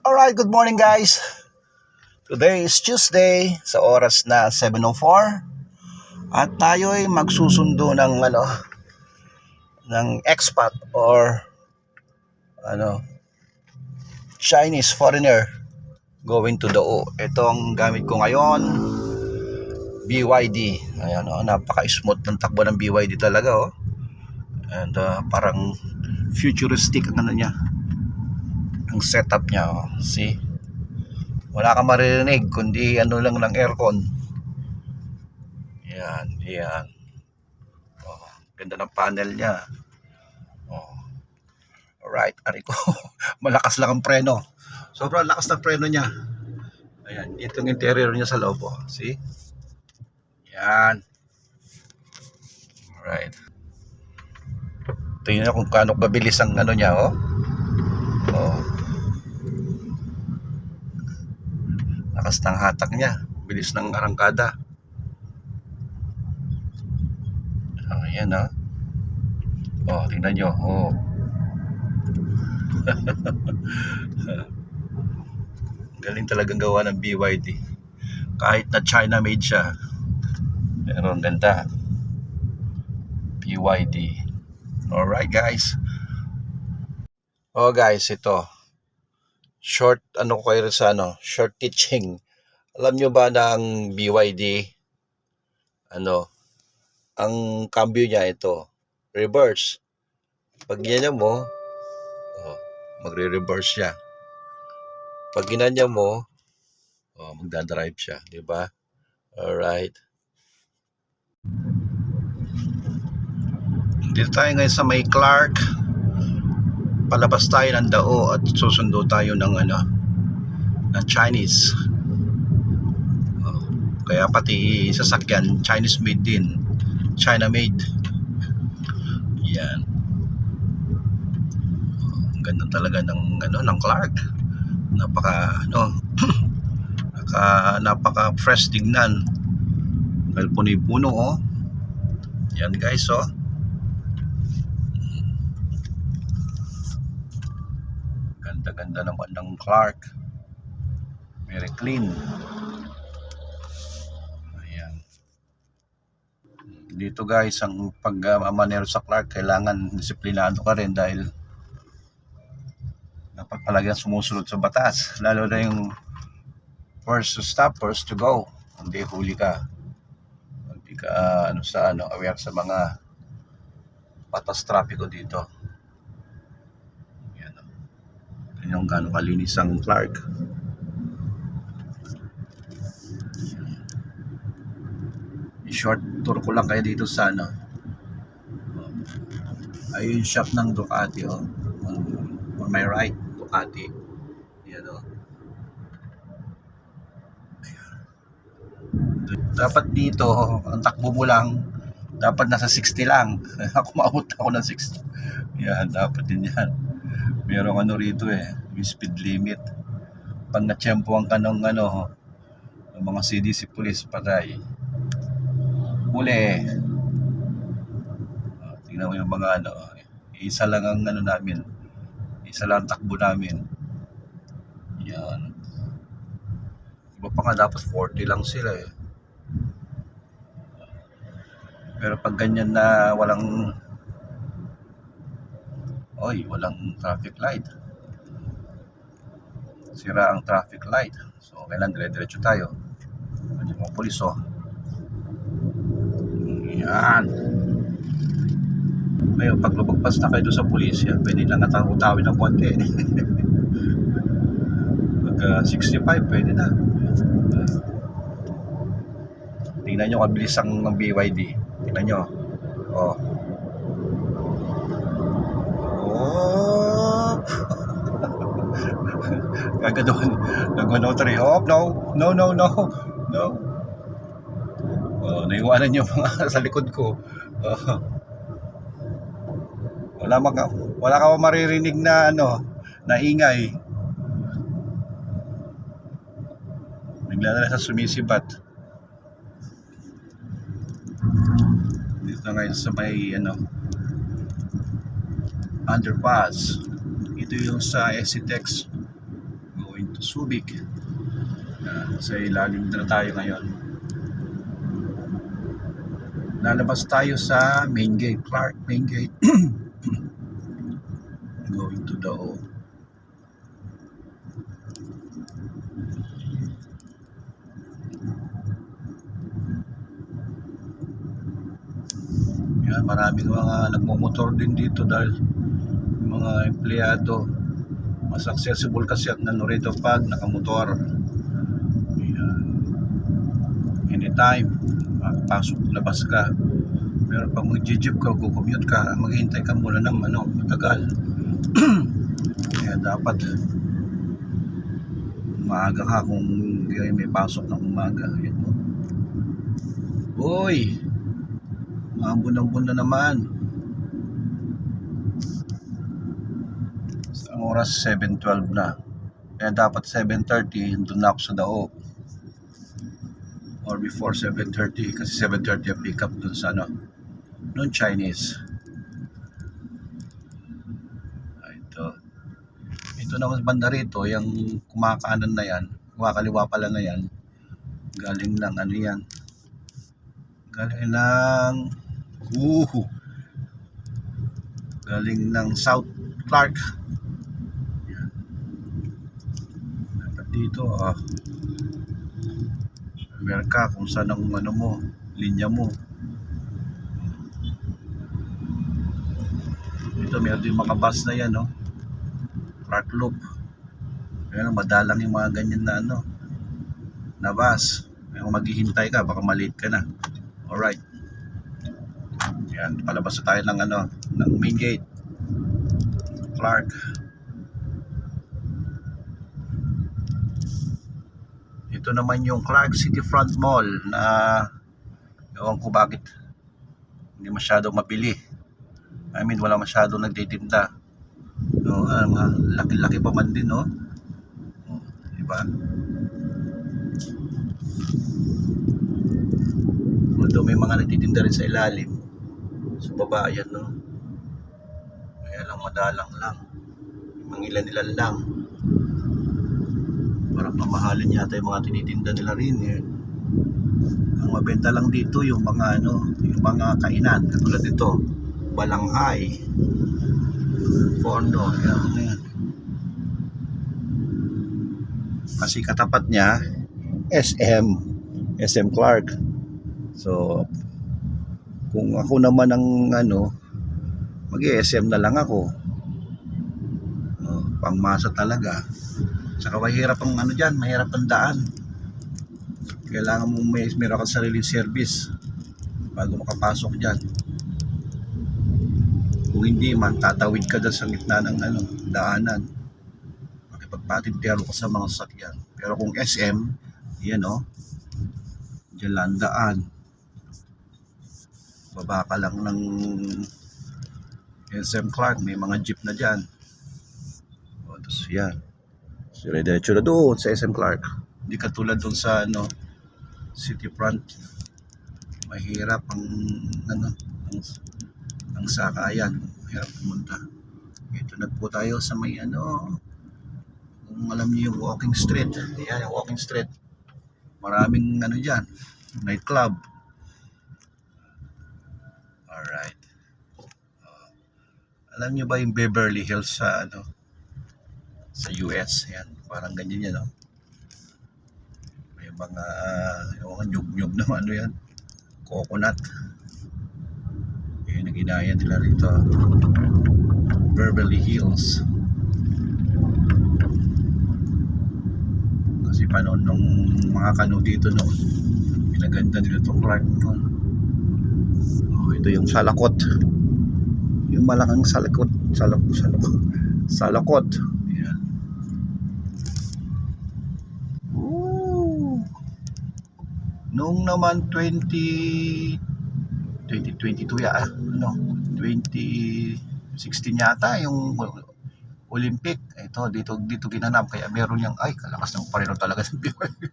Alright, good morning guys. Today is Tuesday sa oras na 7:04 at tayo ay magsusundo ng expat or Chinese foreigner going to Dao. Ito ang gamit ko ngayon, BYD. Ayan, napaka-smooth ng takbo ng BYD talaga and parang futuristic ang niya. Ang setup niya, see? Wala kang maririnig kundi lang ng aircon. Yan. Ganda ng panel niya. Alright, ariko. Malakas lang ang preno. Sobrang lakas ng preno niya. Ayan, ito yung interior niya sa loob. See? Yan. Alright. Tingnan kung paano kabilis ang niya, lakas ng hatak niya, bilis ng arangkada. Ayan tingnan nyo. Galing talagang gawa ng BYD. Kahit na China made siya, pero ang ganda. BYD. Alright guys. Guys, ito short short teaching. Alam nyo ba na ang BYD ang cambio niya ito reverse. Pag ginanya mo magre-reverse siya. Pag ginanya mo magdadrive siya, di ba? Alright, dito tayo ngayon sa may Clark. Palabas tayo ng Dao at susundo tayo ng Chinese. Kaya pati sasakyan Chinese made din, China made. Yan. Ang ganda talaga ng Clark. Napaka fresh tignan. Dahil puno-puno Yan guys Ganda naman ng Clark. Very clean. Ayan. Dito guys, ang pag-manero sa Clark, kailangan disiplinado ka rin dahil dapat palagi sumusunod sa batas. Lalo na yung first to stop, first to go. Hindi huli ka. Hindi ka aware sa mga batas trapiko dito. Yung gano'ng kalinis ang Clark. I-short tour ko lang kayo dito sa ayun shop ng Ducati on my right, Ducati. Yan Dapat dito ang takbo mo lang dapat nasa 60 lang. Ako maabot ako ng 60. Yan, dapat din yan. Merong rito may speed limit. Pag natsyempohan ka ng mga CDC police, patay. Huli. Tingnan mo yung mga isa lang ang namin. Isa lang ang takbo namin. Yan. Iba pa nga dapat 40 lang sila Pero pag ganyan na walang traffic light, sira ang traffic light, so kailangan dire-diretso tayo. Yung mga pulis yan. Ngayon pag lumagpas na kayo sa pulis, pwede lang natawid ng konti. Pag 65 pwede na. Tingnan nyo kabilis ang BYD. Tingnan nyo Gagano'n, nag-notary. No. Naiwanan yung mga sa likod ko. Wala ka maririnig na na ingay. Bigla na lang sa sumisibat. Dito ngayon sa may underpass. Ito yung sa SCTEX Subic. Sa ilalim na tayo ngayon. Lalabas tayo sa main gate, Clark main gate. Going to the O. Yan, maraming mga nagmumotor din dito dahil mga empleyado. Mas accessible kasi at ano rito pag nakamotor. Yan. Anytime, pasok, labas ka. Pero pag mag-jeep ka, commute ka, maghihintay ka muna ng matagal. Kaya dapat maaga ka kung may pasok ng umaga. Yan. Uy! Mabunang-bun na naman. Ang oras 7:12 na. Kaya dapat 7:30 doon na ako sa Dao. Or before 7:30 kasi 7:30 ang pick up doon sa noon Chinese. Ito naman banda rito, yung kumakanan na yan, kumakaliwa pala na yan. Galing ng yan. Galing ng galing ng South Clark. Yan. Dapat dito aware ka kung saan ang mo, linya mo. Ito meron din mga bus na yan, Clark Loop. Kaya madalang yung mga ganyan na na bus. Kaya kung maghihintay ka, baka malate ka na. Alright. Yan, palabas na tayo ng ng main gate. Clark. Ito naman yung Clark City Front Mall na ewan ko bakit hindi masyadong mabili. I mean, wala masyadong nagtitinda. Laki-laki pa man din, diba? Although may mga nagtitinda rin sa ilalim, sa baba yan, kaya lang madalang lang, mangilan-ilan lang. Parang pamahalin yata yung mga tinitinda nila rin. Ang mabenta lang dito yung mga yung mga kainan katulad nito, balanghay, Fondo, yan. Kasi katapat niya SM Clark. So kung ako naman ang mag-SM na lang ako. Pangmasa talaga. Saka mahirap ang diyan, mahirap ang daan. Kailangan mo meron kang sariling service bago makapasok diyan. Kung hindi man, tatawid ka dyan sa gitna ng daanan. Makipagpatintero ka sa mga sasakyan. Pero kung SM, yan dyan lang daan. Baba ka lang ng SM Clark, may mga jeep na dyan. Tapos yan. So, diretso na doon sa SM Clark. Hindi katulad doon sa City Front. Mahirap ang sakayan, hirap pumunta. Ito na po tayo sa may kung alam niyo yung walking street. Ayan yung walking street. Maraming dyan, nightclub. Alright. Alam niyo ba yung Beverly Hills sa sa US? Yan, parang ganyan yan, may mga nyug-nyug na yan, coconut. Naginaya nila rito, Beverly Hills. Kasi paano nung mga kano dito pinaganda nila itong Clark ito yung salakot, yung malakang salakot. Yan. Noong naman 2022 2016 yata yung Olympic. Ito dito ginanap, kaya meron yang kalakas ng preno talaga ng BYD.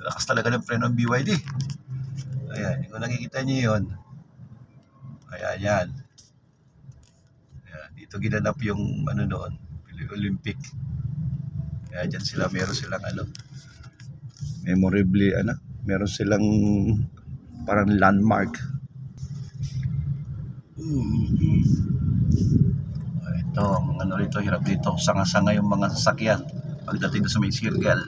Lakas talaga ng preno ng BYD. Ayan, kung nakikita niyo yun. Kaya yan. Ayan, dito ginanap yung noon, Olympic. Kaya dyan sila, meron silang ano, memorably, ano, meron silang parang landmark. Ito, ang ano rito, hirap dito. Sanga-sanga yung mga sasakyan. Pagdating sa may circle,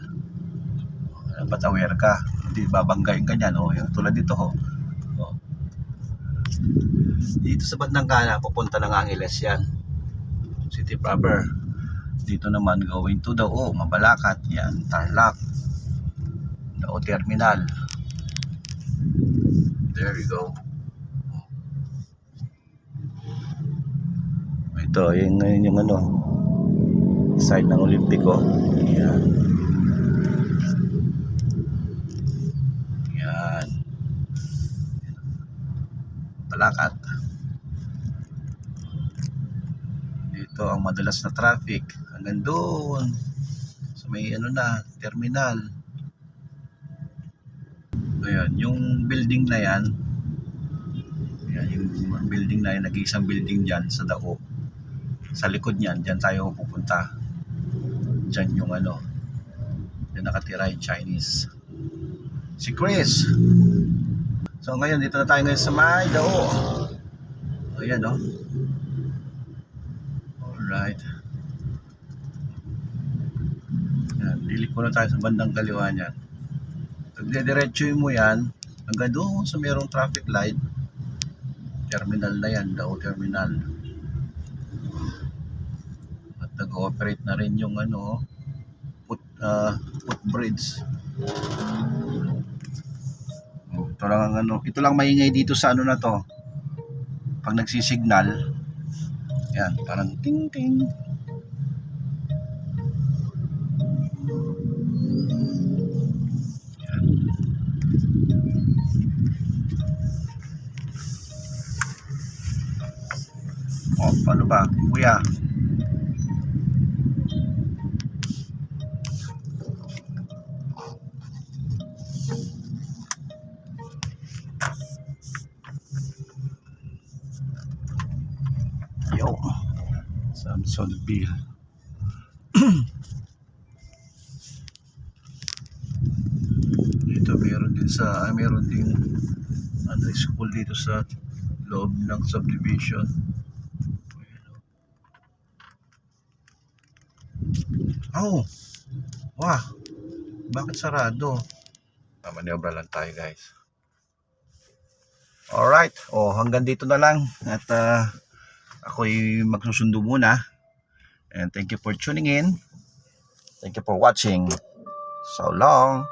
dapat aware ka. Hindi babanggain ka dyan. Yung tulad dito, dito sa bandang kanan, pupunta ng Angeles yan. City proper. Dito naman, going to the Mabalacat. Yan, Tarlac. The Terminal. There you go. Ito, yung ano, side ng Olympico. Yan. Yan. Balakat. Dito ang madalas na traffic. Hanggang doon. So may ano na, terminal. Ayan, yung building na yan. Ayan, yung building na yan, nag-iisang building dyan sa Dao. Sa likod niyan, dyan tayo pupunta. Dyan yung ano, dyan nakatira yung Chinese. Si Chris. So ngayon, dito na tayo ngayon sa may Dao. Ayan, no? Alright. Ayan, liliko na tayo sa bandang kaliwa niyan. Pagdidiretso mo yan, hanggang doon sa merong traffic light, terminal na yan, Dao Terminal. At nag-ooperate na rin yung ano, footbridge. Ito lang ang ano, ito lang maingay dito sa ano na to. Pag nagsisignal, yan, parang ting ting. Yan. Paano ba? Kuya. Yo. Samsonville. Dito meron din meron din ano, school dito sa loob ng subdivision. Oh. Wah. Bakit sarado? Maniobra lang tayo, guys. Alright. Hanggang dito na lang. At ako'y magsusundo muna. And thank you for tuning in. Thank you for watching. So long.